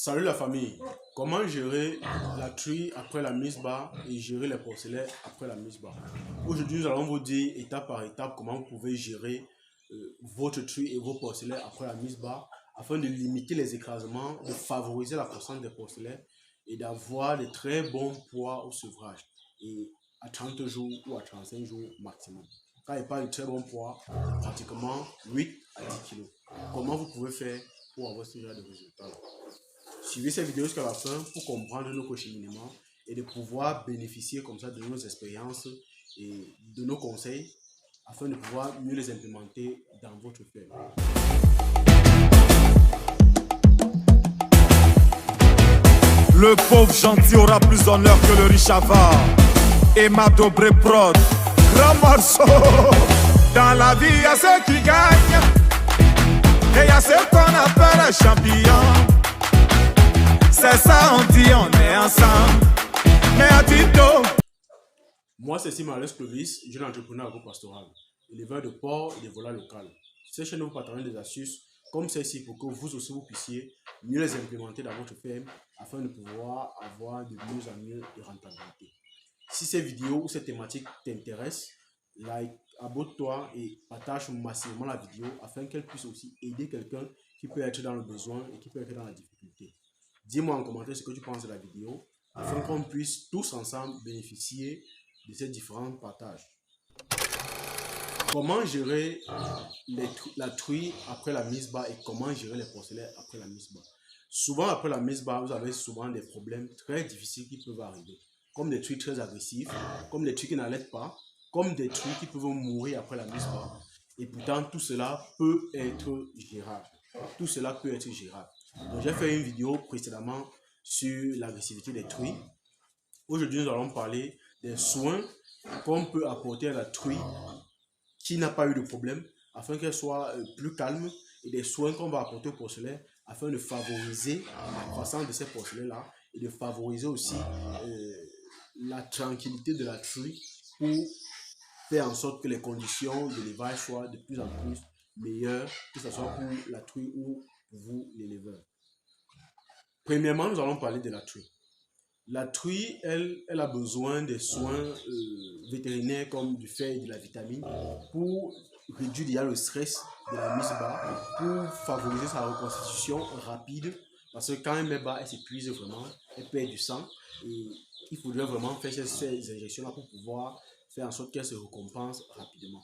Salut la famille, comment gérer la truie après la mise bas et gérer les porcelains après la mise bas. Aujourd'hui, nous allons vous dire étape par étape comment vous pouvez gérer votre truie et vos porcelains après la mise bas afin de limiter les écrasements, de favoriser la croissance des porcelains et d'avoir de très bons poids au sevrage et à 30 jours ou à 35 jours maximum. Quand il parle de très bons poids, pratiquement 8 à 10 kg. Comment vous pouvez faire pour avoir ce genre de résultats? Suivez cette vidéo jusqu'à la fin pour comprendre nos cheminements et de pouvoir bénéficier comme ça de nos expériences et de nos conseils afin de pouvoir mieux les implémenter dans votre ferme. Le pauvre gentil aura plus d'honneur que le riche avare. Et ma Dobré Prod, grand morceau. Dans la vie, il y a ceux qui gagnent et il y a ceux qu'on appelle un champion. C'est ça, on dit, on est ensemble. Mais à Tito. Moi, c'est Simales Clovis, jeune entrepreneur agropastoral, éleveur de porcs et de volailles locales. Sur cette chaîne, nous partageons des astuces comme celle-ci pour que vous aussi vous puissiez mieux les implémenter dans votre ferme afin de pouvoir avoir de mieux en mieux de rentabilité. Si cette vidéo ou cette thématique t'intéresse, like, abonne-toi et partage massivement la vidéo afin qu'elle puisse aussi aider quelqu'un qui peut être dans le besoin et qui peut être dans la difficulté. Dis-moi en commentaire ce que tu penses de la vidéo afin qu'on puisse tous ensemble bénéficier de ces différents partages. Comment gérer la truie après la mise bas et comment gérer les porcelains après la mise bas? Souvent après la mise bas, vous avez souvent des problèmes très difficiles qui peuvent arriver, comme des truies très agressives, comme des truies qui n'allaitent pas, comme des truies qui peuvent mourir après la mise bas. Et pourtant, tout cela peut être gérable. Tout cela peut être gérable. Donc, j'ai fait une vidéo précédemment sur l'agressivité des truies. Aujourd'hui, nous allons parler des soins qu'on peut apporter à la truie qui n'a pas eu de problème afin qu'elle soit plus calme et des soins qu'on va apporter au porcelain afin de favoriser la croissance de ces porcelains-là et de favoriser aussi la tranquillité de la truie pour faire en sorte que les conditions de l'élevage soient de plus en plus meilleures, que ce soit pour la truie ou pour vous, l'éleveur. Premièrement, nous allons parler de la truie. La truie, elle a besoin des soins vétérinaires comme du fer et de la vitamine pour réduire déjà le stress de la mise bas, pour favoriser sa reconstitution rapide. Parce que quand elle met bas, elle s'épuise vraiment, elle perd du sang. Et il faudrait vraiment faire ces injections-là pour pouvoir faire en sorte qu'elle se récompense rapidement.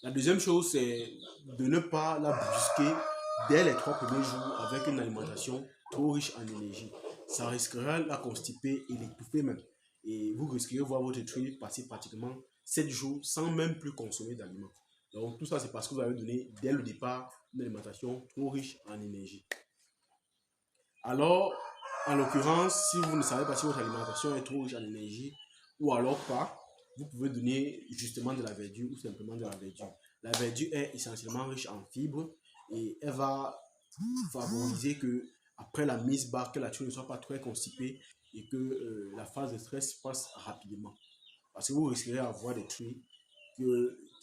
La deuxième chose, c'est de ne pas la brusquer dès les 3 premiers jours avec une alimentation trop riche en énergie. Ça risquera la constiper et l'étouffer même. Et vous risquerez de voir votre truie passer pratiquement 7 jours sans même plus consommer d'aliments. Donc tout ça, c'est parce que vous avez donné dès le départ une alimentation trop riche en énergie. Alors, en l'occurrence, si vous ne savez pas si votre alimentation est trop riche en énergie ou alors pas, vous pouvez donner justement de la verdure ou simplement de la verdure. La verdure est essentiellement riche en fibres et elle va favoriser que après la mise bas, que la truie ne soit pas très constipée et que la phase de stress passe rapidement. Parce que vous risquerez d'avoir des truies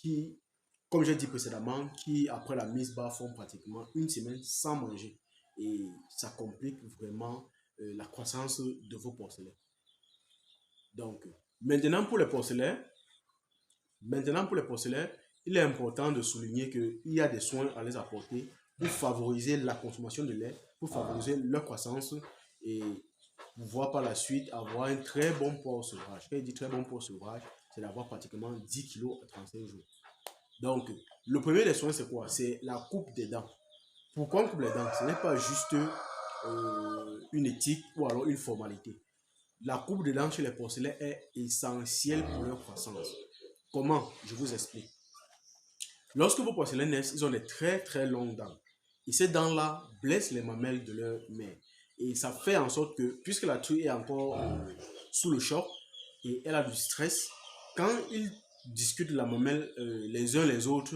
qui, comme j'ai dit précédemment, qui après la mise bas font pratiquement une semaine sans manger. Et ça complique vraiment la croissance de vos porcelains. Donc, maintenant pour les porcelains, il est important de souligner qu'il y a des soins à les apporter pour favoriser la consommation de lait, pour favoriser leur croissance et pouvoir par la suite avoir un très bon poids au sevrage. Quand il dit très bon poids au sevrage, c'est d'avoir pratiquement 10 kg à 35 jours. Donc, le premier des soins, c'est quoi? C'est la coupe des dents. Pourquoi on coupe les dents? Ce n'est pas juste une éthique ou alors une formalité. La coupe des dents chez les porcelains est essentielle pour leur croissance. Comment? Je vous explique. Lorsque vos porcelains naissent, ils ont des très longues dents. Et ces dents-là blessent les mamelles de leur mère. Et ça fait en sorte que, puisque la truie est encore sous le choc et elle a du stress, quand ils discutent la mamelle les uns les autres,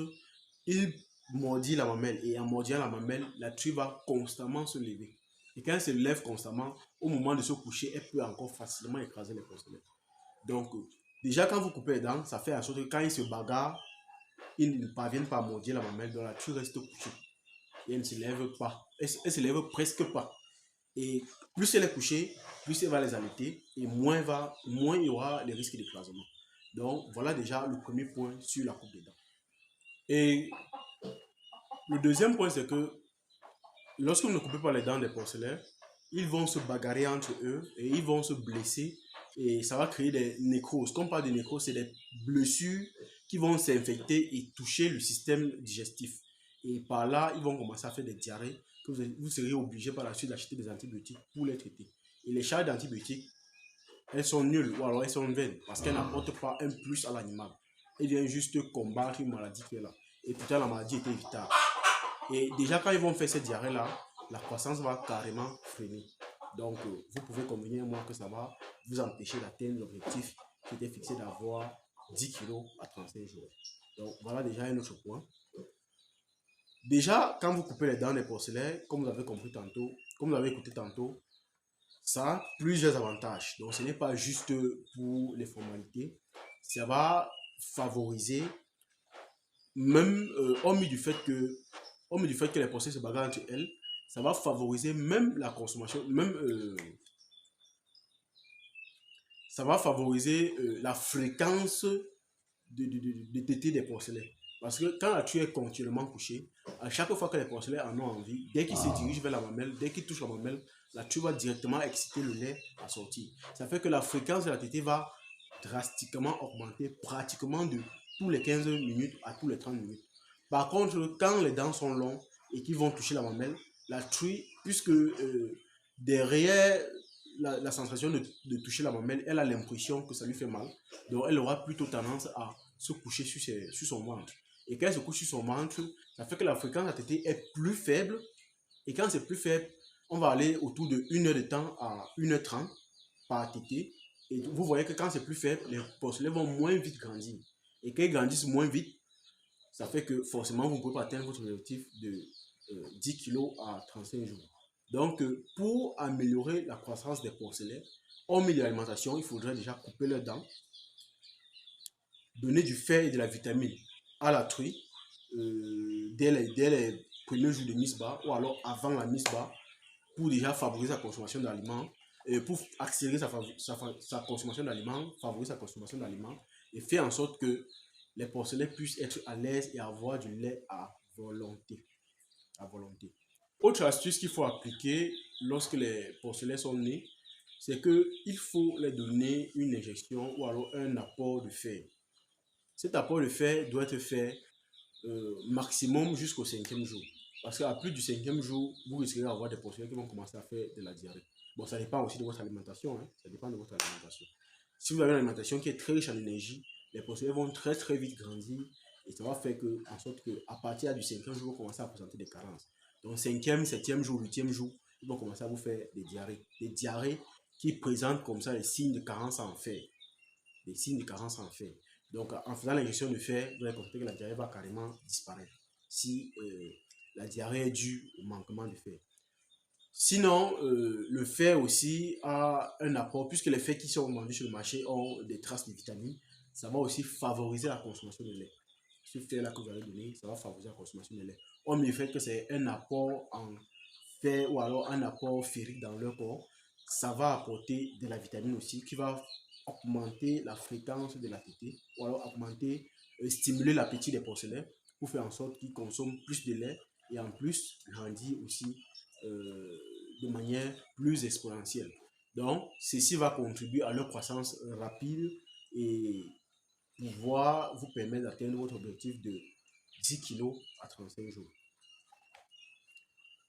ils mordillent la mamelle. Et en mordillant la mamelle, la truie va constamment se lever. Et quand elle se lève constamment, au moment de se coucher, elle peut encore facilement écraser les porcelains. Donc, déjà quand vous coupez les dents, ça fait en sorte que quand ils se bagarrent, ils ne parviennent pas à mordiller la mamelle, donc la truie reste couchée. Et elle ne se lève pas. Elle se lève presque pas. Et plus elle est couchée, plus elle va les allaiter et moins il y aura les risques d'écrasement. Donc voilà déjà le premier point sur la coupe des dents. Et le deuxième point, c'est que lorsque vous ne coupez pas les dents des porcelets, ils vont se bagarrer entre eux et ils vont se blesser et ça va créer des nécroses. Quand on parle de nécroses, c'est des blessures qui vont s'infecter et toucher le système digestif. Et par là, ils vont commencer à faire des diarrhées que vous serez obligé par la suite d'acheter des antibiotiques pour les traiter. Et les charges d'antibiotiques, elles sont nulles ou alors elles sont vaines parce qu'elles n'apportent pas un plus à l'animal. Elles viennent juste combattre une maladie qui est là. Et pourtant, la maladie était évitable. Et déjà, quand ils vont faire cette diarrhée-là, la croissance va carrément freiner. Donc, vous pouvez convenir moi que ça va vous empêcher d'atteindre l'objectif qui était fixé d'avoir 10 kg à 35 jours. Donc, voilà déjà un autre point. Déjà, quand vous coupez les dents des porcelets, comme vous avez compris tantôt, comme vous avez écouté tantôt, ça a plusieurs avantages. Donc, ce n'est pas juste pour les formalités. Ça va favoriser, même hormis du fait que les porcelets se bagarrent entre elles, ça va favoriser même la consommation, ça va favoriser la fréquence de téter des porcelets. Parce que quand la truie est continuellement couchée, à chaque fois que les porcelets en ont envie, dès qu'ils se dirigent vers la mamelle, dès qu'ils touchent la mamelle, la truie va directement exciter le lait à sortir. Ça fait que la fréquence de la tétée va drastiquement augmenter, pratiquement de tous les 15 minutes à tous les 30 minutes. Par contre, quand les dents sont longues et qu'ils vont toucher la mamelle, la truie, puisque derrière la sensation de toucher la mamelle, elle a l'impression que ça lui fait mal. Donc, elle aura plutôt tendance à se coucher sur son ventre. Et quand elle se couche sur son ventre, ça fait que la fréquence de la tétée est plus faible. Et quand c'est plus faible, on va aller autour de 1 heure de temps à 1h30 par tétée. Et vous voyez que quand c'est plus faible, les porcelets vont moins vite grandir. Et quand ils grandissent moins vite, ça fait que forcément, vous ne pouvez pas atteindre votre objectif de 10 kg à 35 jours. Donc, pour améliorer la croissance des porcelets, hormis de l'alimentation, il faudrait déjà couper leurs dents, donner du fer et de la vitamine à la truie dès les premiers jours de mise bas ou alors avant la mise bas pour déjà favoriser la consommation d'aliments, pour accélérer sa consommation d'aliments, favoriser sa consommation d'aliments et faire en sorte que les porcelets puissent être à l'aise et avoir du lait à volonté. Autre astuce qu'il faut appliquer lorsque les porcelets sont nés, c'est qu'il faut les donner une injection ou alors un apport de fer. Cet apport de fer doit être fait maximum jusqu'au 5e jour. Parce qu'à plus du 5e jour, vous risquez d'avoir des porcelets qui vont commencer à faire de la diarrhée. Bon, ça dépend aussi de votre alimentation. Hein. Ça dépend de votre alimentation. Si vous avez une alimentation qui est très riche en énergie, les porcelets vont très très vite grandir et ça va faire en sorte qu'à partir du 5e jour, vous commencez à présenter des carences. Donc 5e, 7e jour, 8e jour, ils vont commencer à vous faire des diarrhées. Des diarrhées qui présentent comme ça les signes de carence en fer. Des signes de carence en fer. Donc en faisant l'injection de fer, vous allez constater que la diarrhée va carrément disparaître si la diarrhée est due au manquement de fer. Sinon, le fer aussi a un apport, puisque les fers qui sont vendus sur le marché ont des traces de vitamines, ça va aussi favoriser la consommation de lait. Ce fer-là que vous allez donner, ça va favoriser la consommation de lait. On me fait que c'est un apport en fer ou alors un apport ferrique dans leur corps, ça va apporter de la vitamine aussi qui va augmenter la fréquence de la tétée ou alors stimuler l'appétit des porcelets pour faire en sorte qu'ils consomment plus de lait et en plus grandir aussi de manière plus exponentielle. Donc, ceci va contribuer à leur croissance rapide et pouvoir vous permettre d'atteindre votre objectif de 10 kg à 35 jours.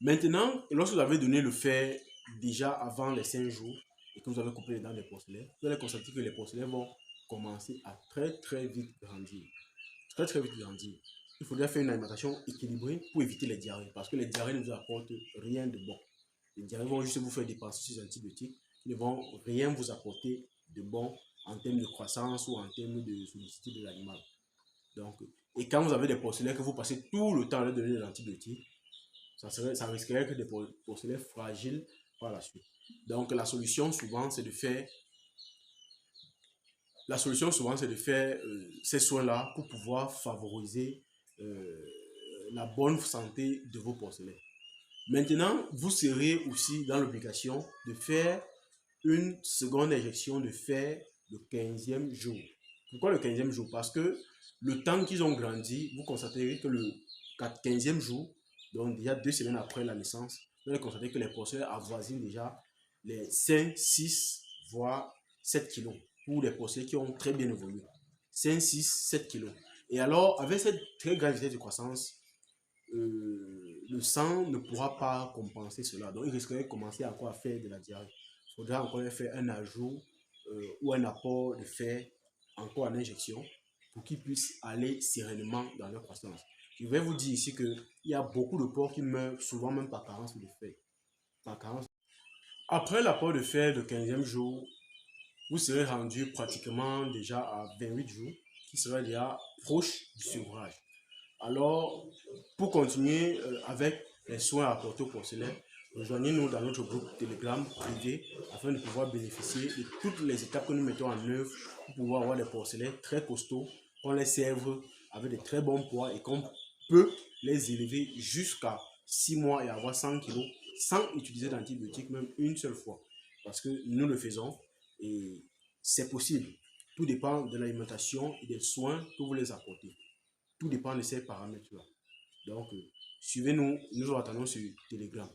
Maintenant, lorsque vous avez donné le fer déjà avant les 5 jours et que vous avez coupé les dents des porcelets, vous allez constater que les porcelets vont commencer à très très vite grandir. Très très vite grandir. Il faudrait faire une alimentation équilibrée pour éviter les diarrhées parce que les diarrhées ne vous apportent rien de bon. Les diarrhées vont juste vous faire dépenser ces antibiotiques, ils ne vont rien vous apporter de bon en termes de croissance ou en termes de solidité de l'animal. Donc, et quand vous avez des porcelets que vous passez tout le temps à leur donner des antibiotiques, ça risquerait que des porcelets fragiles par la suite. Donc la solution souvent c'est de faire ces soins-là pour pouvoir favoriser la bonne santé de vos porcelets. Maintenant, vous serez aussi dans l'obligation de faire une seconde injection de fer le 15e jour. Pourquoi le 15e jour? Parce que le temps qu'ils ont grandi, vous constaterez que le 15e jour, donc déjà 2 semaines après la naissance, vous allez constater que les porcelets avoisinent déjà les 5, 6, voire 7 kilos pour les porcelets qui ont très bien évolué. 5, 6, 7 kilos. Et alors, avec cette très grande vitesse de croissance, le sang ne pourra pas compenser cela. Donc, il risquerait de commencer encore à faire de la diarrhée. Il faudra encore faire un ajout ou un apport de fer encore en injection pour qu'ils puissent aller sereinement dans leur croissance. Je vais vous dire ici qu'il y a beaucoup de porcs qui meurent souvent même par carence de fer. Par carence. Après l'apport de fer de 15e jour, vous serez rendu pratiquement déjà à 28 jours, qui sera déjà proche du sevrage. Alors, pour continuer avec les soins apportés aux porcelets, rejoignez-nous dans notre groupe Telegram privé afin de pouvoir bénéficier de toutes les étapes que nous mettons en œuvre pour pouvoir avoir des porcelets très costauds, qu'on les serve avec de très bons poids et qu'on peut les élever jusqu'à 6 mois et avoir 100 kg sans utiliser d'antibiotiques même une seule fois. Parce que nous le faisons et c'est possible. Tout dépend de l'alimentation et des soins que vous les apportez. Tout dépend de ces paramètres-là. Donc, suivez-nous, nous vous attendons sur Telegram.